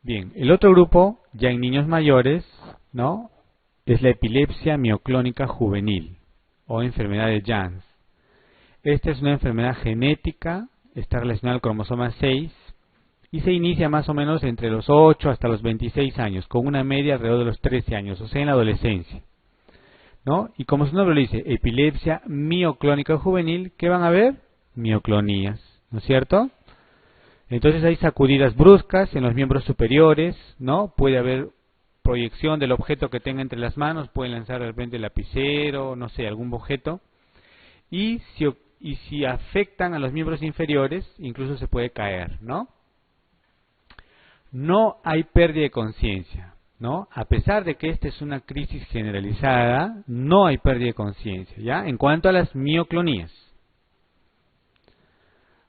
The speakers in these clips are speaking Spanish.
Bien, el otro grupo, ya en niños mayores, ¿no? Es la epilepsia mioclónica juvenil o enfermedad de Jans. Esta es una enfermedad genética, está relacionada al cromosoma 6 y se inicia más o menos entre los 8 hasta los 26 años, con una media alrededor de los 13 años, o sea, en la adolescencia, ¿no? Y como su nombre lo dice, epilepsia mioclónica juvenil, ¿qué van a ver? Mioclonías, ¿no es cierto? Entonces hay sacudidas bruscas en los miembros superiores, ¿no? Puede haber proyección del objeto que tenga entre las manos, pueden lanzar de repente el lapicero, no sé, algún objeto. Y si afectan a los miembros inferiores, incluso se puede caer, ¿no? No hay pérdida de conciencia, ¿no? A pesar de que esta es una crisis generalizada, no hay pérdida de conciencia, ¿ya? En cuanto a las mioclonías.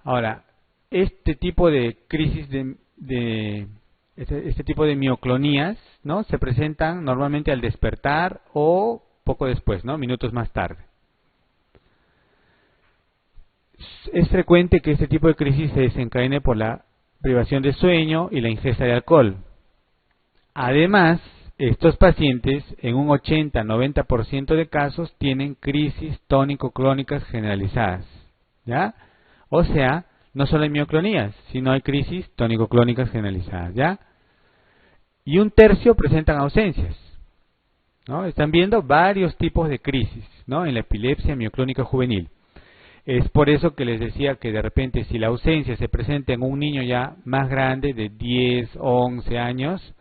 Ahora, este tipo de crisis este tipo de mioclonías, ¿no? Se presentan normalmente al despertar o poco después, ¿no? Minutos más tarde. Es frecuente que este tipo de crisis se desencadene por la privación de sueño y la ingesta de alcohol. Además, estos pacientes en un 80-90% de casos tienen crisis tónico-clónicas generalizadas, ¿ya? O sea, no solo hay mioclonías, sino hay crisis tónico-clónicas generalizadas, ¿ya? Y un tercio presentan ausencias, ¿no? Están viendo varios tipos de crisis, ¿no? En la epilepsia mioclónica juvenil. Es por eso que les decía que de repente si la ausencia se presenta en un niño ya más grande, de 10, 11 años,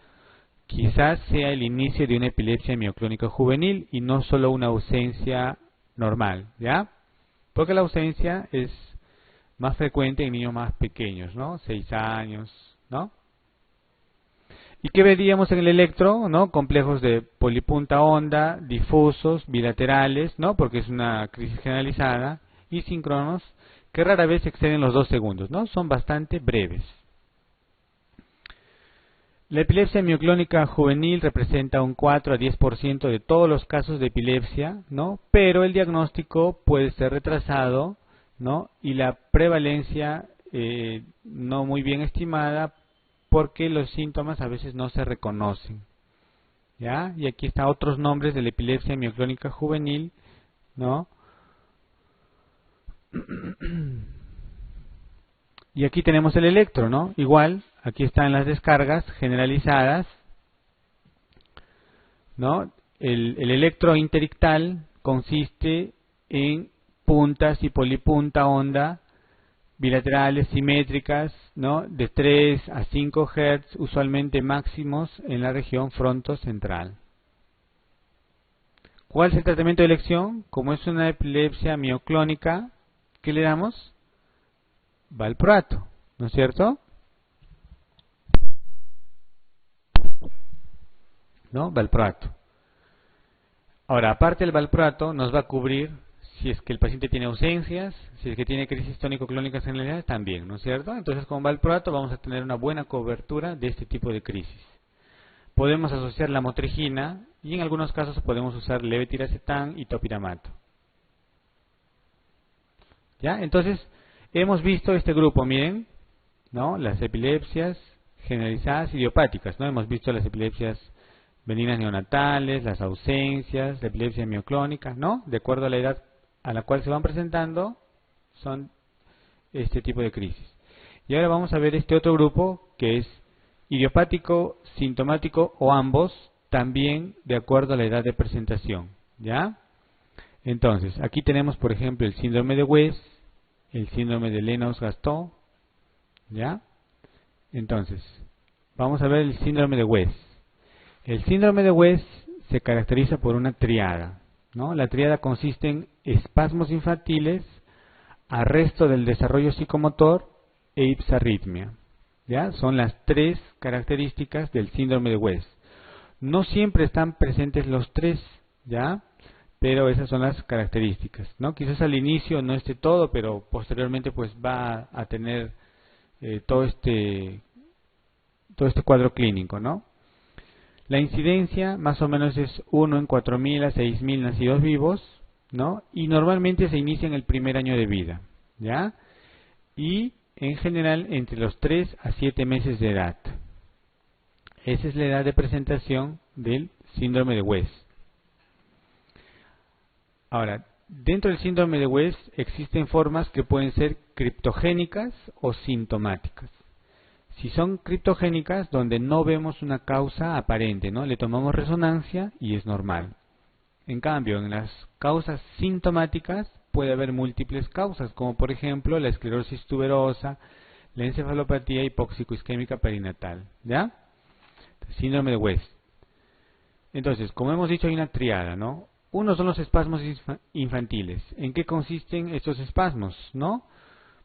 quizás sea el inicio de una epilepsia mioclónica juvenil y no solo una ausencia normal, ¿ya? Porque la ausencia es más frecuente en niños más pequeños, ¿no? 6 años, ¿no? ¿Y qué veríamos en el electro? ¿No? Complejos de polipunta honda, difusos, bilaterales, ¿no? Porque es una crisis generalizada, y síncronos que rara vez exceden los 2 segundos, ¿no? Son bastante breves. La epilepsia mioclónica juvenil representa un 4 a 10% de todos los casos de epilepsia, ¿no? Pero el diagnóstico puede ser retrasado, ¿no? Y la prevalencia no muy bien estimada porque los síntomas a veces no se reconocen, ¿ya? Y aquí están otros nombres de la epilepsia mioclónica juvenil, ¿no? Y aquí tenemos el electro, ¿no? Igual, aquí están las descargas generalizadas, ¿no? El electro interictal consiste en puntas y polipunta honda bilaterales simétricas, ¿no? De 3 a 5 Hz, usualmente máximos en la región frontocentral. ¿Cuál es el tratamiento de elección? Como es una epilepsia mioclónica, ¿qué le damos? Valproato, ¿no es cierto? ¿No? Valproato. Ahora, aparte del valproato, nos va a cubrir si es que el paciente tiene ausencias, si es que tiene crisis tónico-clónicas generalizadas, también, ¿no es cierto? Entonces, con valproato vamos a tener una buena cobertura de este tipo de crisis. Podemos asociar la motrigina y en algunos casos podemos usar levetiracetam y topiramato. ¿Ya? Entonces, hemos visto este grupo, miren, ¿no? Las epilepsias generalizadas idiopáticas, ¿no? Hemos visto las epilepsias benignas neonatales, las ausencias, la epilepsia mioclónica, ¿no? De acuerdo a la edad a la cual se van presentando, son este tipo de crisis. Y ahora vamos a ver este otro grupo que es idiopático, sintomático o ambos, también de acuerdo a la edad de presentación, ¿ya? Entonces, aquí tenemos por ejemplo el síndrome de West, el síndrome de Lennox-Gastaut, ¿ya? Entonces, vamos a ver el síndrome de West. El síndrome de West se caracteriza por una triada, ¿no? La triada consiste en espasmos infantiles, arresto del desarrollo psicomotor e ipsarritmia, ¿ya? Son las 3 características del síndrome de West. No siempre están presentes los 3, ¿ya? Pero esas son las características, ¿no? Quizás al inicio no esté todo, pero posteriormente pues va a tener todo este cuadro clínico, ¿no? La incidencia más o menos es 1 en 4.000 a 6.000 nacidos vivos, ¿no? Y normalmente se inicia en el primer año de vida, ¿ya? Y en general entre los 3 a 7 meses de edad. Esa es la edad de presentación del síndrome de West. Ahora, dentro del síndrome de West existen formas que pueden ser criptogénicas o sintomáticas. Si son criptogénicas, donde no vemos una causa aparente, ¿no? Le tomamos resonancia y es normal. En cambio, en las causas sintomáticas puede haber múltiples causas, como por ejemplo la esclerosis tuberosa, la encefalopatía hipóxico-isquémica perinatal, ¿ya? Síndrome de West. Entonces, como hemos dicho, hay una triada, ¿no? Uno son los espasmos infantiles. ¿En qué consisten estos espasmos, no?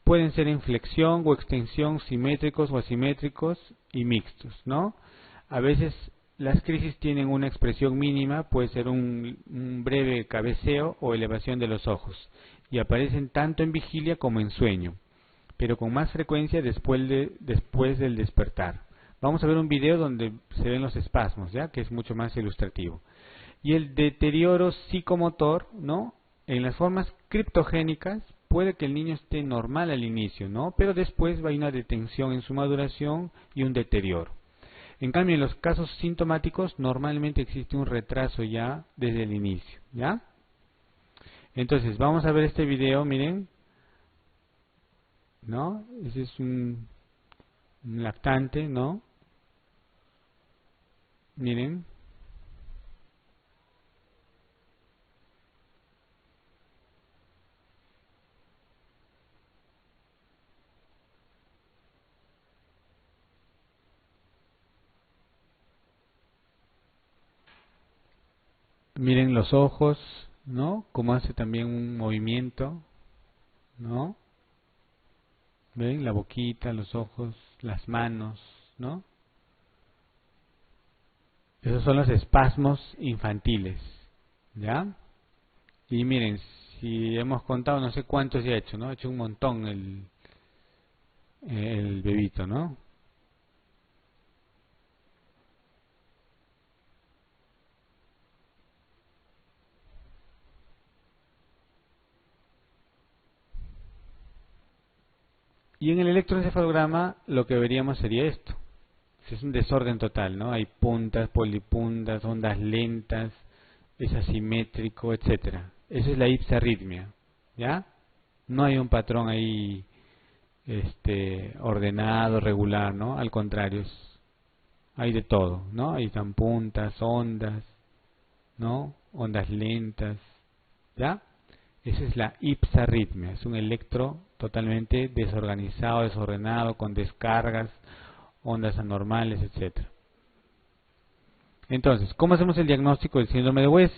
Pueden ser en flexión o extensión, simétricos o asimétricos y mixtos, ¿no? A veces las crisis tienen una expresión mínima, puede ser un breve cabeceo o elevación de los ojos, y aparecen tanto en vigilia como en sueño, pero con más frecuencia después del despertar. Vamos a ver un video donde se ven los espasmos, ¿ya? Que es mucho más ilustrativo. Y el deterioro psicomotor, ¿no? En las formas criptogénicas puede que el niño esté normal al inicio, ¿no? Pero después va a haber una detención en su maduración y un deterioro. En cambio, en los casos sintomáticos normalmente existe un retraso ya desde el inicio, ¿ya? Entonces, vamos a ver este video, miren, ¿no? Ese es un lactante, ¿no? Miren. Miren los ojos, ¿no? Cómo hace también un movimiento, ¿no? ¿Ven? La boquita, los ojos, las manos, ¿no? Esos son los espasmos infantiles, ¿ya? Y miren, si hemos contado, no sé cuántos ya ha hecho, ¿no? Ha hecho un montón el bebito, ¿no? Y en el electroencefalograma lo que veríamos sería esto. Es un desorden total, ¿no? Hay puntas, polipuntas, ondas lentas, es asimétrico, etcétera. Esa es la ipsarritmia, ¿ya? No hay un patrón ahí ordenado, regular, ¿no? Al contrario, hay de todo, ¿no? Hay tan puntas, ondas, ¿no? Ondas lentas, ¿ya? Esa es la ipsarritmia, es un electro totalmente desorganizado, desordenado, con descargas, ondas anormales, etcétera. Entonces, ¿cómo hacemos el diagnóstico del síndrome de West?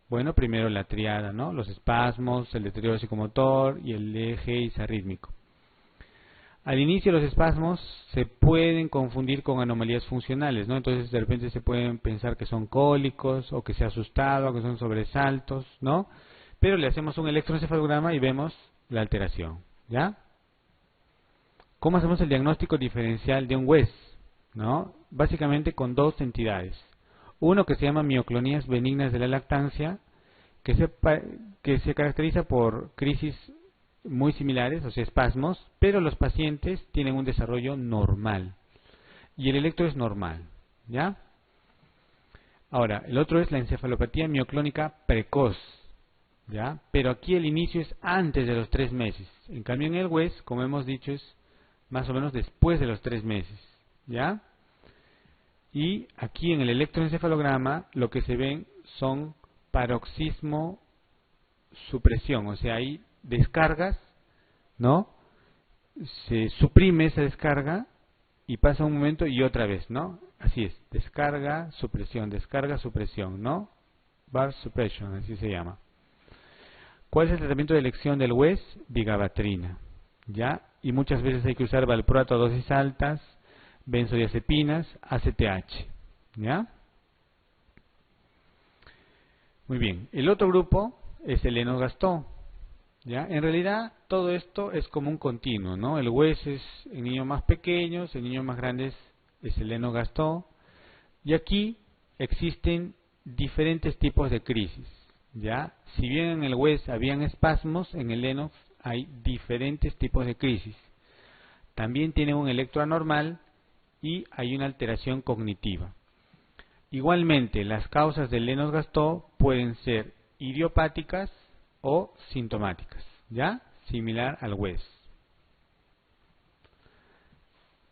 Bueno, primero la triada, ¿no? Los espasmos, el deterioro psicomotor y el eje isarrítmico. Al inicio los espasmos se pueden confundir con anomalías funcionales, ¿no? Entonces de repente se pueden pensar que son cólicos o que se ha asustado, o que son sobresaltos, ¿no? Pero le hacemos un electroencefalograma y vemos la alteración, ¿ya? ¿Cómo hacemos el diagnóstico diferencial de un West? ¿No? Básicamente con dos entidades. Uno que se llama mioclonías benignas de la lactancia, que se caracteriza por crisis muy similares, o sea, espasmos, pero los pacientes tienen un desarrollo normal. Y el electro es normal, ¿ya? Ahora, el otro es la encefalopatía mioclónica precoz, ¿ya? Pero aquí el inicio es antes de los 3 meses. En cambio en el West, como hemos dicho, es más o menos después de los 3 meses, ¿ya? Y aquí en el electroencefalograma lo que se ven son paroxismo supresión, o sea, hay descargas, ¿no? Se suprime esa descarga y pasa un momento y otra vez, ¿no? Así es, descarga, supresión, ¿no? Bar suppression, así se llama. ¿Cuál es el tratamiento de elección del West? Vigabatrina, ¿ya? Y muchas veces hay que usar valproato a dosis altas, benzodiazepinas, ACTH, ¿ya? Muy bien, el otro grupo es el Lennox-Gastaut, ¿ya? En realidad todo esto es como un continuo, ¿no? El West es en niños más pequeños, en niños más grandes es el Lennox-Gastaut, y aquí existen diferentes tipos de crisis, ¿ya? Si bien en el West habían espasmos, en el Lennox hay diferentes tipos de crisis. También tiene un electro anormal y hay una alteración cognitiva. Igualmente, las causas del Lennox-Gastaut pueden ser idiopáticas o sintomáticas, ¿ya? Similar al West.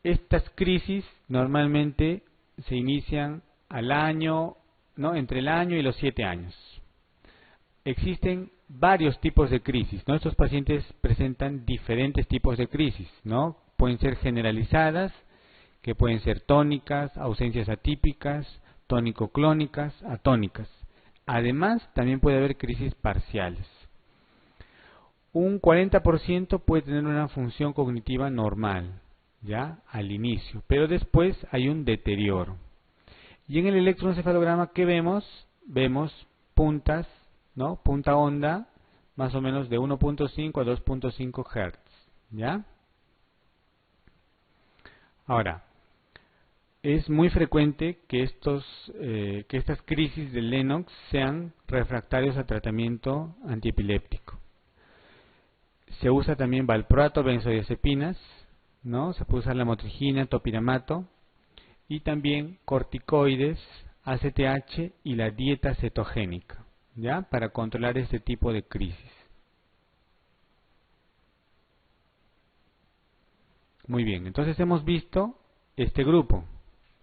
Estas crisis normalmente se inician al año, ¿no? Entre el año y los 7 años. Existen varios tipos de crisis, ¿no? Estos pacientes presentan diferentes tipos de crisis, ¿no? Pueden ser generalizadas, que pueden ser tónicas, ausencias atípicas, tónico-clónicas, atónicas. Además, también puede haber crisis parciales. Un 40% puede tener una función cognitiva normal, ya al inicio, pero después hay un deterioro. Y en el electroencefalograma, ¿qué vemos? Vemos puntas, ¿no? Punta onda, más o menos de 1.5 a 2.5 Hz, ¿ya? Ahora, es muy frecuente que estas crisis de Lennox sean refractarios a tratamiento antiepiléptico. Se usa también valproato, benzodiazepinas, ¿no? Se puede usar la motrigina, topiramato, y también corticoides, ACTH y la dieta cetogénica, ¿ya? Para controlar este tipo de crisis. Muy bien, entonces hemos visto este grupo,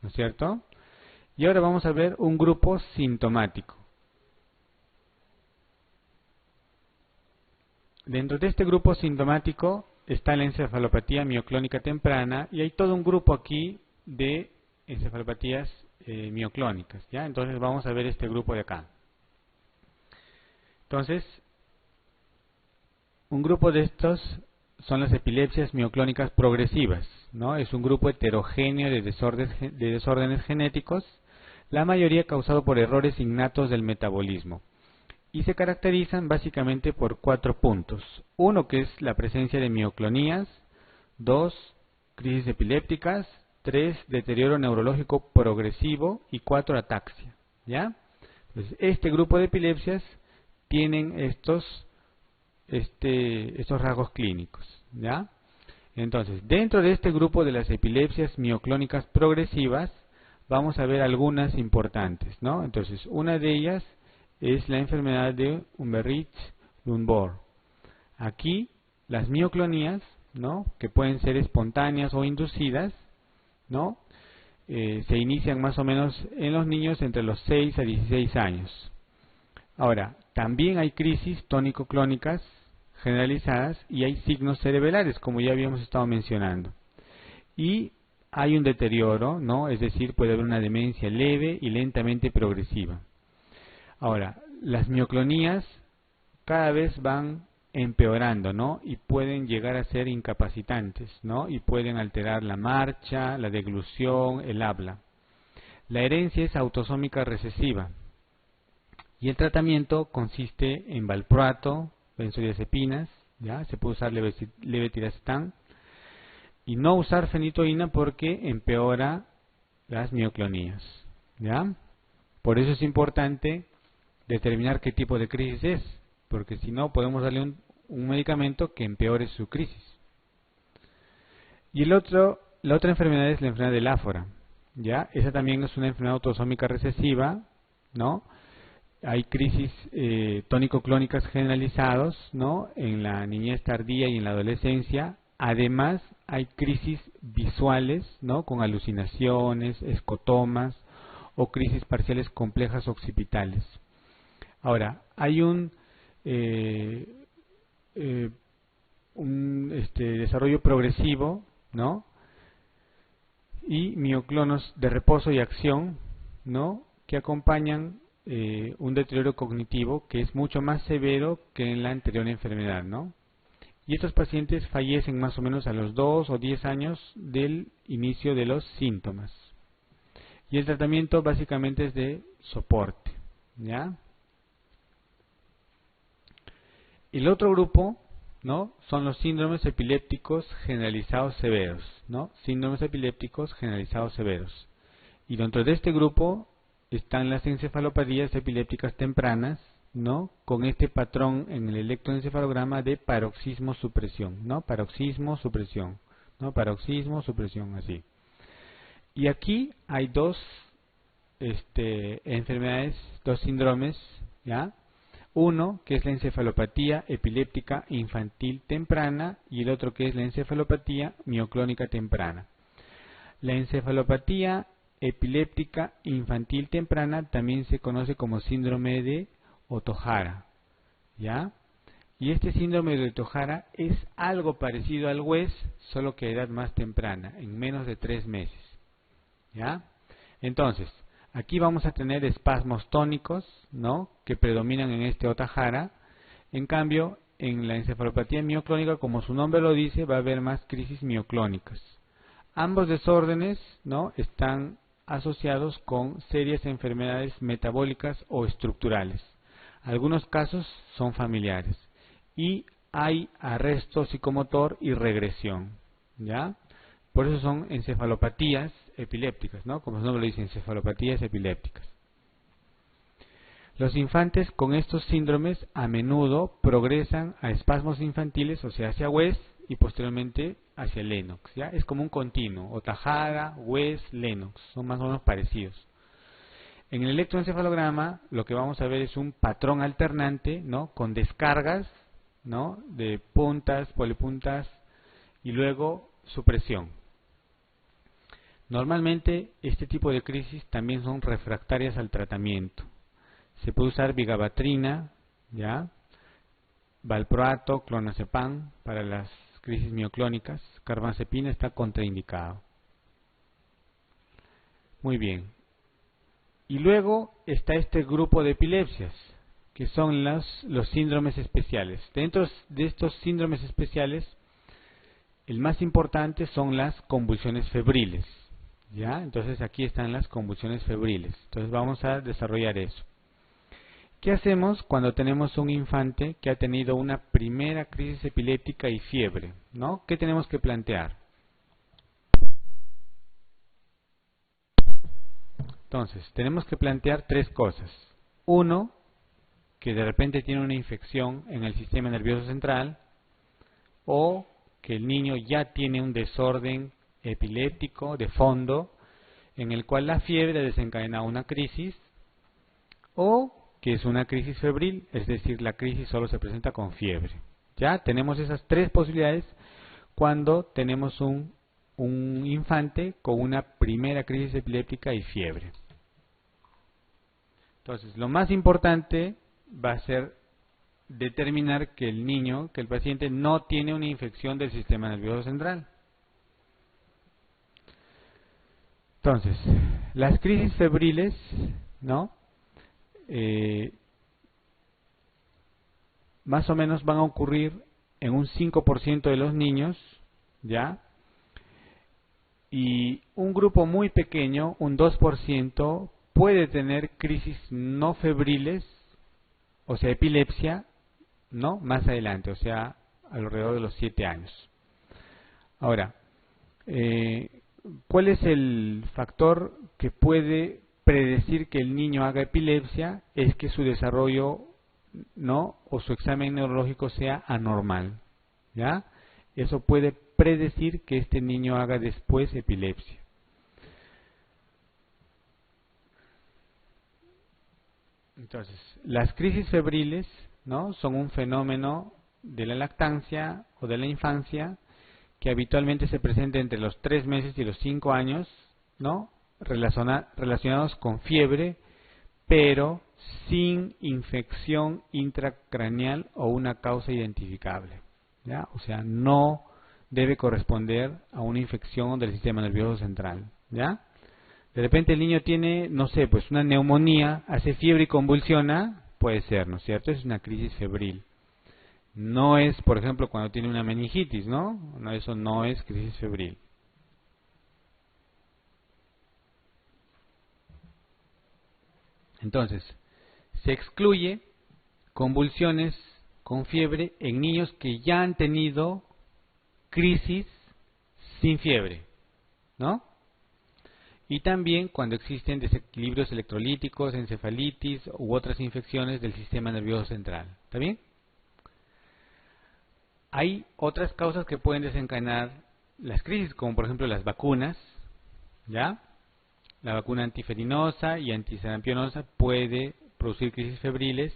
¿no es cierto? Y ahora vamos a ver un grupo sintomático. Dentro de este grupo sintomático está la encefalopatía mioclónica temprana y hay todo un grupo aquí de encefalopatías mioclónicas, ¿ya? Entonces vamos a ver este grupo de acá. Entonces, un grupo de estos son las epilepsias mioclónicas progresivas, ¿no? Es un grupo heterogéneo de desórdenes genéticos, la mayoría causado por errores innatos del metabolismo. Y se caracterizan básicamente por 4 puntos. Uno, que es la presencia de mioclonías. 2, crisis epilépticas. 3, deterioro neurológico progresivo. Y 4, ataxia, ¿ya? Entonces, este grupo de epilepsias tienen estos rasgos clínicos, ¿ya? Entonces, dentro de este grupo de las epilepsias mioclónicas progresivas, vamos a ver algunas importantes, ¿no? Entonces, una de ellas es la enfermedad de Unverricht-Lundborg. Aquí, las mioclonías, ¿no? Que pueden ser espontáneas o inducidas, ¿no? Se inician más o menos en los niños entre los 6 a 16 años. Ahora, también hay crisis tónico-clónicas generalizadas y hay signos cerebrales, como ya habíamos estado mencionando. Y hay un deterioro, ¿no? Es decir, puede haber una demencia leve y lentamente progresiva. Ahora, las mioclonías cada vez van empeorando, ¿no? Y pueden llegar a ser incapacitantes, ¿no? Y pueden alterar la marcha, la deglución, el habla. La herencia es autosómica recesiva. Y el tratamiento consiste en valproato, benzodiazepinas, ¿ya? Se puede usar levetiracetam, y no usar fenitoína porque empeora las mioclonías, ¿ya? Por eso es importante determinar qué tipo de crisis es, porque si no podemos darle un medicamento que empeore su crisis. Y la otra enfermedad es la enfermedad del áfora, ¿ya? Esa también es una enfermedad autosómica recesiva, ¿no? Hay crisis tónico-clónicas generalizados, ¿no? En la niñez tardía y en la adolescencia. Además, hay crisis visuales, ¿no? Con alucinaciones, escotomas o crisis parciales complejas occipitales. Ahora, hay un desarrollo progresivo, ¿no? Y mioclonos de reposo y acción, ¿no? Que acompañan un deterioro cognitivo que es mucho más severo que en la anterior enfermedad, ¿no? Y estos pacientes fallecen más o menos a los 2 o 10 años del inicio de los síntomas. Y el tratamiento básicamente es de soporte, ¿ya? El otro grupo, ¿no? Son los síndromes epilépticos generalizados severos, ¿no? Síndromes epilépticos generalizados severos. Y dentro de este grupo están las encefalopatías epilépticas tempranas, ¿no? Con este patrón en el electroencefalograma de paroxismo-supresión, ¿no? Paroxismo-supresión, ¿no? Paroxismo-supresión, así. Y aquí hay dos enfermedades, dos síndromes, ¿ya? Uno que es la encefalopatía epiléptica infantil temprana y el otro que es la encefalopatía mioclónica temprana. La encefalopatía epiléptica infantil temprana también se conoce como síndrome de Ohtahara, ¿ya? Y este síndrome de Ohtahara es algo parecido al WES, solo que a edad más temprana, en menos de 3 meses, ¿ya? Entonces, aquí vamos a tener espasmos tónicos, ¿no?, que predominan en este Ohtahara. En cambio, en la encefalopatía mioclónica, como su nombre lo dice, va a haber más crisis mioclónicas. Ambos desórdenes, ¿no?, están asociados con serias enfermedades metabólicas o estructurales. Algunos casos son familiares y hay arresto psicomotor y regresión, ¿ya? Por eso son encefalopatías epilépticas, ¿no? Como su nombre lo dice, encefalopatías epilépticas. Los infantes con estos síndromes a menudo progresan a espasmos infantiles, o sea, hacia WES y posteriormente hacia Lennox, ¿ya? Es como un continuo, Ohtahara, WES, Lennox, son más o menos parecidos. En el electroencefalograma lo que vamos a ver es un patrón alternante, ¿no?, con descargas, ¿no?, de puntas, polipuntas y luego supresión. Normalmente este tipo de crisis también son refractarias al tratamiento. Se puede usar vigabatrina, ¿ya?, valproato, clonazepam para las crisis mioclónicas. Carbamazepina está contraindicado. Muy bien. Y luego está este grupo de epilepsias, que son los síndromes especiales. Dentro de estos síndromes especiales, el más importante son las convulsiones febriles, ¿ya? Entonces aquí están las convulsiones febriles. Entonces vamos a desarrollar eso. ¿Qué hacemos cuando tenemos un infante que ha tenido una primera crisis epiléptica y fiebre, ¿no? ¿Qué tenemos que plantear? Entonces, tenemos que plantear 3 cosas. Uno, que de repente tiene una infección en el sistema nervioso central, o que el niño ya tiene un desorden epiléptico de fondo, en el cual la fiebre desencadena una crisis, o que es una crisis febril, es decir, la crisis solo se presenta con fiebre. Ya tenemos esas 3 posibilidades cuando tenemos un infante con una primera crisis epiléptica y fiebre. Entonces, lo más importante va a ser determinar que el niño, que el paciente no tiene una infección del sistema nervioso central. Entonces, las crisis febriles, ¿no?, más o menos van a ocurrir en un 5% de los niños, ¿ya? Y un grupo muy pequeño, un 2%, puede tener crisis no febriles, o sea, epilepsia, ¿no?, más adelante, o sea, alrededor de los 7 años. Ahora, ¿cuál es el factor que puede predecir que el niño haga epilepsia? Es que su desarrollo, ¿no?, o su examen neurológico sea anormal, ¿ya? Eso puede predecir que este niño haga después epilepsia. Entonces, las crisis febriles, ¿no?, son un fenómeno de la lactancia o de la infancia que habitualmente se presenta entre los 3 meses y los 5 años, ¿no?, relacionados con fiebre, pero sin infección intracraneal o una causa identificable, ¿ya? O sea, no debe corresponder a una infección del sistema nervioso central, ¿ya? De repente el niño tiene, no sé, pues una neumonía, hace fiebre y convulsiona, puede ser, ¿no es cierto? Es una crisis febril. No es, por ejemplo, cuando tiene una meningitis, ¿no? No, eso no es crisis febril. Entonces, se excluye convulsiones con fiebre en niños que ya han tenido crisis sin fiebre, ¿no? Y también cuando existen desequilibrios electrolíticos, encefalitis u otras infecciones del sistema nervioso central. ¿Está bien? Hay otras causas que pueden desencadenar las crisis, como por ejemplo las vacunas, ¿ya? La vacuna antiferinosa y antisarampionosa puede producir crisis febriles,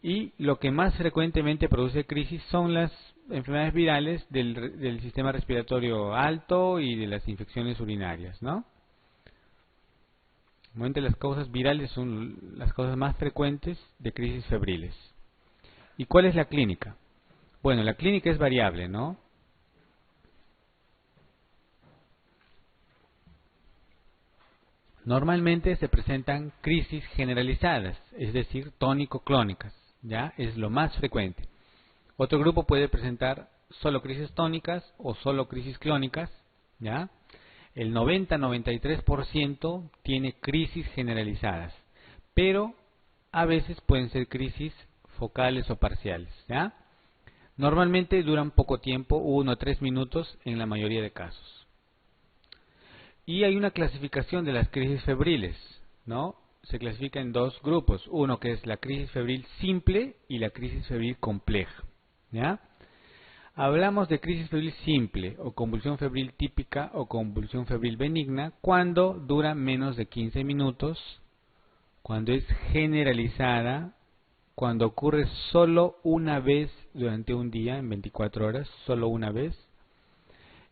y lo que más frecuentemente produce crisis son las enfermedades virales del sistema respiratorio alto y de las infecciones urinarias, ¿no? Normalmente las causas virales son las causas más frecuentes de crisis febriles. ¿Y cuál es la clínica? Bueno, la clínica es variable, ¿no? Normalmente se presentan crisis generalizadas, es decir, tónico-clónicas, ¿ya? Es lo más frecuente. Otro grupo puede presentar solo crisis tónicas o solo crisis clónicas, ¿ya? El 90-93% tiene crisis generalizadas, pero a veces pueden ser crisis focales o parciales, ¿ya? Normalmente duran poco tiempo, 1 o 3 minutos en la mayoría de casos. Y hay una clasificación de las crisis febriles, ¿no? Se clasifica en dos grupos, uno que es la crisis febril simple y la crisis febril compleja, ¿ya? Hablamos de crisis febril simple o convulsión febril típica o convulsión febril benigna cuando dura menos de 15 minutos, cuando es generalizada, cuando ocurre solo una vez durante un día, en 24 horas, solo una vez,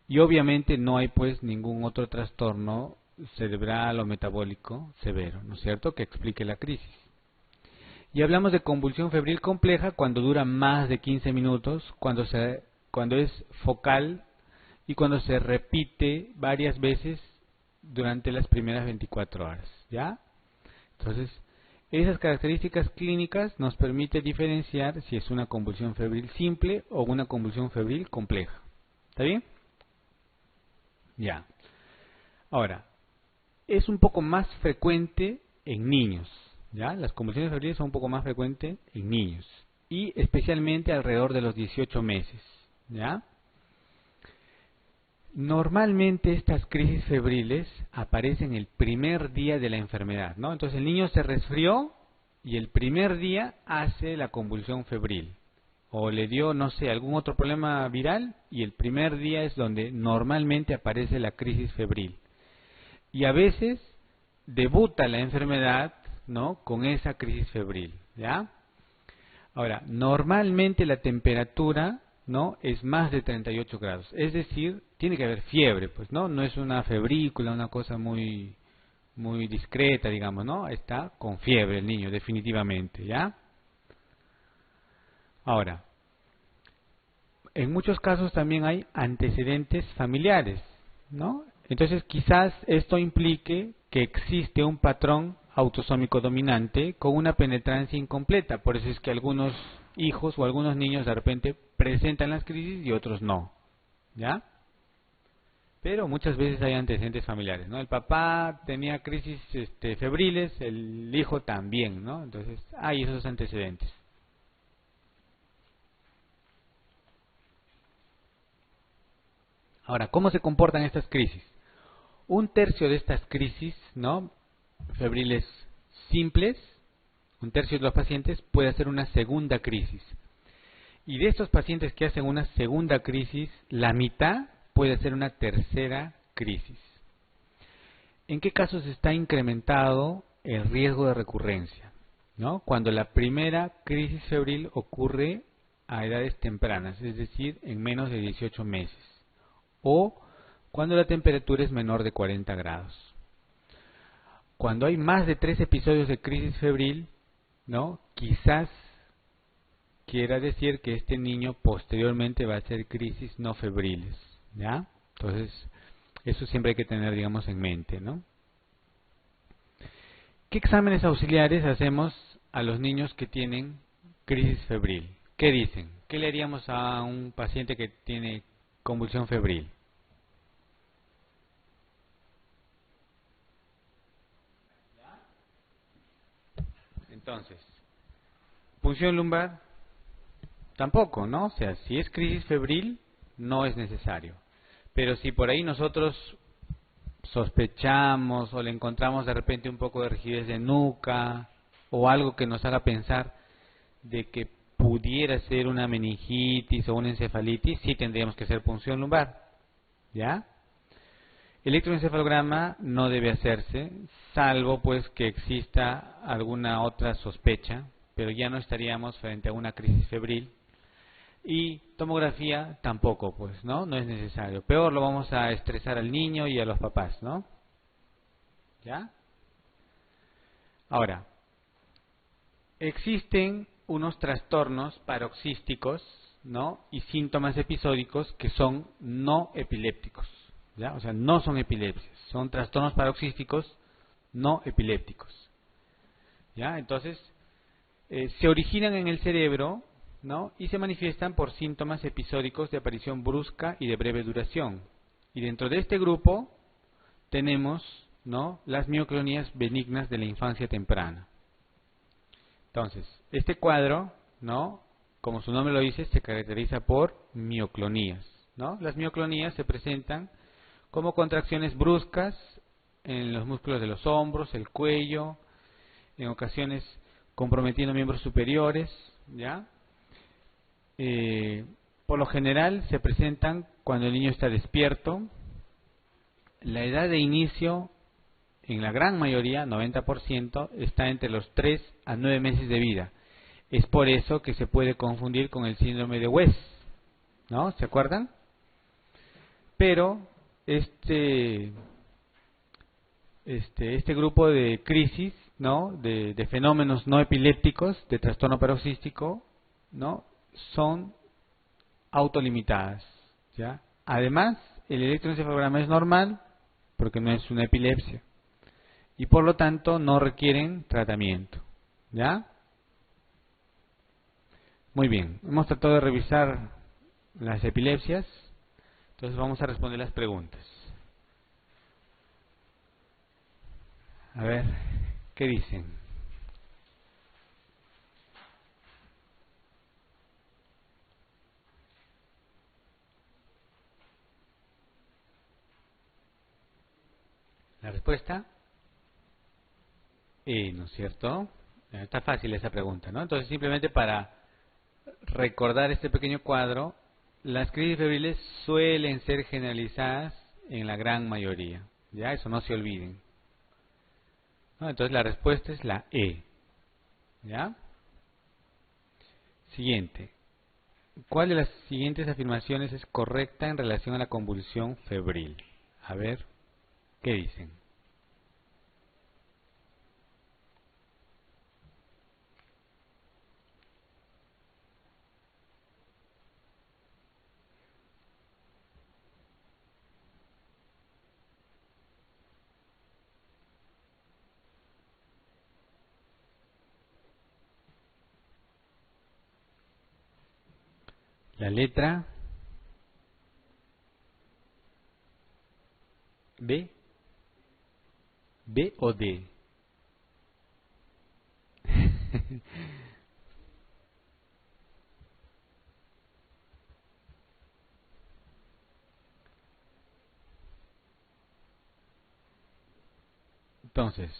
y obviamente no hay pues ningún otro trastorno cerebral o metabólico severo, ¿no es cierto?, que explique la crisis. Y hablamos de convulsión febril compleja cuando dura más de 15 minutos, cuando es focal y cuando se repite varias veces durante las primeras 24 horas, ¿ya? Entonces, esas características clínicas nos permiten diferenciar si es una convulsión febril simple o una convulsión febril compleja. ¿Está bien? Ya. Ahora, es un poco más frecuente en niños, ¿ya? Las convulsiones febriles son un poco más frecuentes en niños y especialmente alrededor de los 18 meses, ¿ya? Normalmente estas crisis febriles aparecen el primer día de la enfermedad, ¿no? Entonces el niño se resfrió y el primer día hace la convulsión febril. O le dio, no sé, algún otro problema viral y el primer día es donde normalmente aparece la crisis febril. Y a veces debuta la enfermedad, ¿no?, con esa crisis febril, ¿ya? Ahora, normalmente la temperatura, ¿no?, es más de 38 grados, es decir, tiene que haber fiebre, pues, ¿no? No es una febrícula, una cosa muy discreta, digamos, ¿no? Está con fiebre el niño, definitivamente, ¿ya? Ahora, en muchos casos también hay antecedentes familiares, ¿no? Entonces quizás esto implique que existe un patrón autosómico dominante con una penetrancia incompleta, por eso es que algunos hijos o algunos niños de repente presentan las crisis y otros no, ¿ya? Pero muchas veces hay antecedentes familiares, ¿no? El papá tenía crisis febriles, el hijo también, ¿no? Entonces hay esos antecedentes. Ahora, ¿cómo se comportan estas crisis? Un tercio de estas crisis, ¿no?, febriles simples, un tercio de los pacientes puede hacer una segunda crisis. Y de estos pacientes que hacen una segunda crisis, la mitad puede hacer una tercera crisis. ¿En qué casos está incrementado el riesgo de recurrencia? ¿No? Cuando la primera crisis febril ocurre a edades tempranas, es decir, en menos de 18 meses. O cuando la temperatura es menor de 40 grados. Cuando hay más de 3 episodios de crisis febril, ¿no?, quizás quiera decir que este niño posteriormente va a hacer crisis no febriles, ¿ya? Entonces, eso siempre hay que tener, digamos, en mente, ¿no? ¿Qué exámenes auxiliares hacemos a los niños que tienen crisis febril? ¿Qué dicen? ¿Qué le haríamos a un paciente que tiene convulsión febril? Entonces, punción lumbar, tampoco, ¿no? O sea, si es crisis febril, no es necesario. Pero si por ahí nosotros sospechamos o le encontramos de repente un poco de rigidez de nuca o algo que nos haga pensar de que pudiera ser una meningitis o una encefalitis, sí tendríamos que hacer punción lumbar, ¿ya? Electroencefalograma no debe hacerse, salvo pues que exista alguna otra sospecha, pero ya no estaríamos frente a una crisis febril. Y tomografía tampoco, pues, ¿no? No es necesario. Peor lo vamos a estresar al niño y a los papás, ¿no? ¿Ya? Ahora, existen unos trastornos paroxísticos, ¿no? Y síntomas episódicos que son no epilépticos, ¿ya? O sea, no son epilepsias, son trastornos paroxísticos no epilépticos, ¿ya? Entonces, se originan en el cerebro, ¿no? Y se manifiestan por síntomas episódicos de aparición brusca y de breve duración. Y dentro de este grupo tenemos, ¿no?, las mioclonías benignas de la infancia temprana. Entonces, este cuadro, ¿no?, como su nombre lo dice, se caracteriza por mioclonías, ¿no? Las mioclonías se presentan como contracciones bruscas en los músculos de los hombros, el cuello, en ocasiones comprometiendo miembros superiores, ¿ya? Por lo general se presentan cuando el niño está despierto. La edad de inicio, en la gran mayoría, 90%, está entre los 3 a 9 meses de vida. Es por eso que se puede confundir con el síndrome de West, ¿no? ¿Se acuerdan? Pero este grupo de crisis, ¿no?, de fenómenos no epilépticos, de trastorno paroxístico, ¿no?, son autolimitadas, ¿ya? Además, el electroencefalograma es normal porque no es una epilepsia y por lo tanto no requieren tratamiento, ¿ya? Muy bien, hemos tratado de revisar las epilepsias, entonces vamos a responder las preguntas. A ver, ¿qué dicen? La respuesta, ¿no es cierto? Está fácil esa pregunta, ¿no? Entonces, simplemente para recordar este pequeño cuadro, las crisis febriles suelen ser generalizadas en la gran mayoría, ¿ya? Eso no se olviden, ¿no? Entonces, la respuesta es la E, ¿ya? Siguiente. ¿Cuál de las siguientes afirmaciones es correcta en relación a la convulsión febril? A ver, ¿qué dicen? La letra B, B o D. Entonces,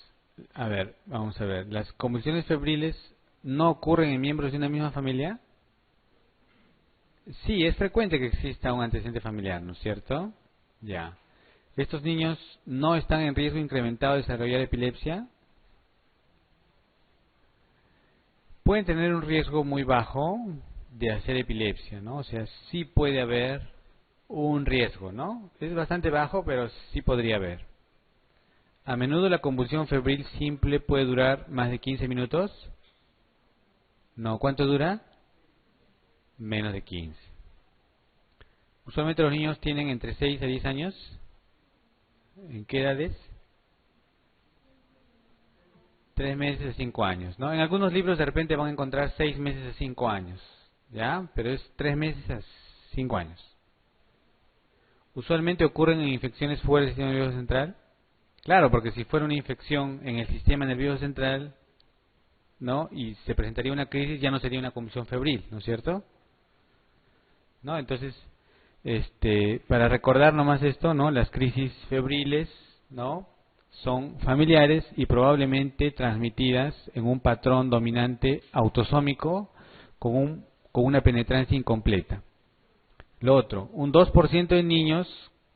a ver, vamos a ver. ¿Las convulsiones febriles no ocurren en miembros de una misma familia? Sí, es frecuente que exista un antecedente familiar, ¿no es cierto? Ya. ¿Estos niños no están en riesgo incrementado de desarrollar epilepsia? Pueden tener un riesgo muy bajo de hacer epilepsia, ¿no? O sea, sí puede haber un riesgo, ¿no? Es bastante bajo, pero sí podría haber. A menudo la convulsión febril simple puede durar más de 15 minutos. No, ¿cuánto dura? Menos de 15. Usualmente los niños tienen entre 6 a 10 años. ¿En qué edades? 3 meses a 5 años, ¿no? En algunos libros de repente van a encontrar 6 meses a 5 años, ¿ya? Pero es 3 meses a 5 años. Usualmente ocurren en infecciones fuera del sistema nervioso central. Claro, porque si fuera una infección en el sistema nervioso central, ¿no?, y se presentaría una crisis, ya no sería una convulsión febril, ¿no es cierto? ¿No? Entonces, para recordar nomás esto, ¿no?, las crisis febriles, ¿no?, son familiares y probablemente transmitidas en un patrón dominante autosómico con una penetrancia incompleta. Lo otro, un 2% de niños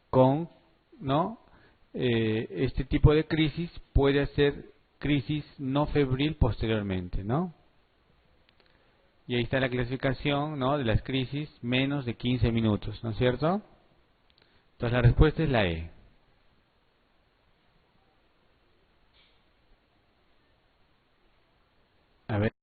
con, ¿no?, este tipo de crisis puede hacer crisis no febril posteriormente, ¿no? Y ahí está la clasificación, ¿no?, de las crisis menos de 15 minutos, ¿no es cierto? Entonces la respuesta es la E. A ver.